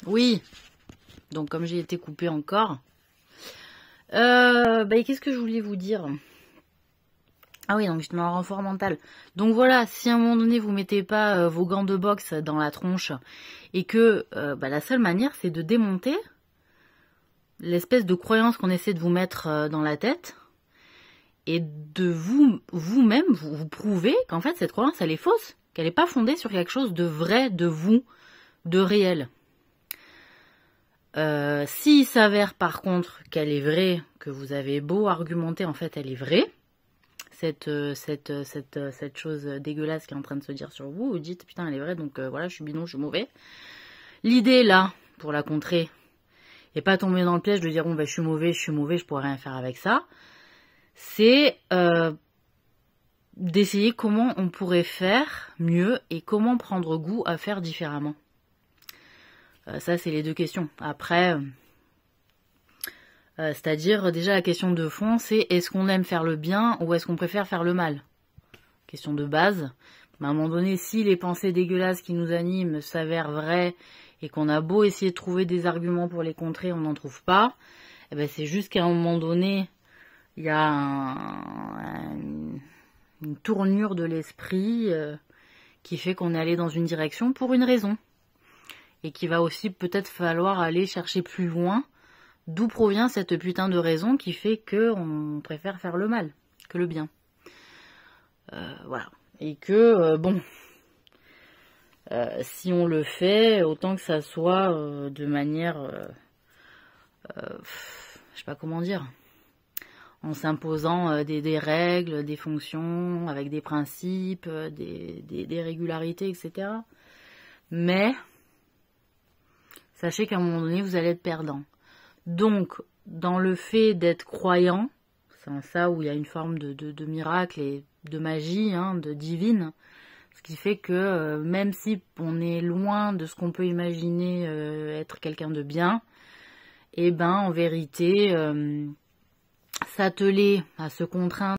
Oui, donc comme j'ai été coupée encore. Qu'est-ce que je voulais vous dire? Ah oui, donc justement, renfort mental. Donc voilà, si à un moment donné vous mettez pas vos gants de boxe dans la tronche et que la seule manière c'est de démonter l'espèce de croyance qu'on essaie de vous mettre dans la tête et de vous-même vous prouver qu'en fait cette croyance elle est fausse, qu'elle n'est pas fondée sur quelque chose de vrai, de vous, de réel. S'il s'avère par contre qu'elle est vraie, que vous avez beau argumenter, en fait elle est vraie, cette chose dégueulasse qui est en train de se dire sur vous, vous dites putain elle est vraie, donc voilà je suis bidon, je suis mauvais. L'idée là, pour la contrer, et pas tomber dans le piège de dire bon je suis mauvais, je pourrais rien faire avec ça, c'est d'essayer comment on pourrait faire mieux et comment prendre goût à faire différemment. Ça c'est les deux questions. Après, c'est-à-dire déjà la question de fond, c'est est-ce qu'on aime faire le bien ou est-ce qu'on préfère faire le mal? Question de base. Mais à un moment donné, si les pensées dégueulasses qui nous animent s'avèrent vraies et qu'on a beau essayer de trouver des arguments pour les contrer, on n'en trouve pas, eh ben c'est juste qu'à un moment donné, il y a une tournure de l'esprit qui fait qu'on est allé dans une direction pour une raison. Et qu'il va aussi peut-être falloir aller chercher plus loin d'où provient cette putain de raison qui fait qu'on préfère faire le mal que le bien. Voilà. Et que, si on le fait, autant que ça soit de manière, je sais pas comment dire, en s'imposant des règles, des fonctions, avec des principes, des régularités, etc. Mais sachez qu'à un moment donné, vous allez être perdant. Donc, dans le fait d'être croyant, c'est en ça où il y a une forme de miracle et de magie, de divine, ce qui fait que même si on est loin de ce qu'on peut imaginer être quelqu'un de bien, en vérité, s'atteler à se contraindre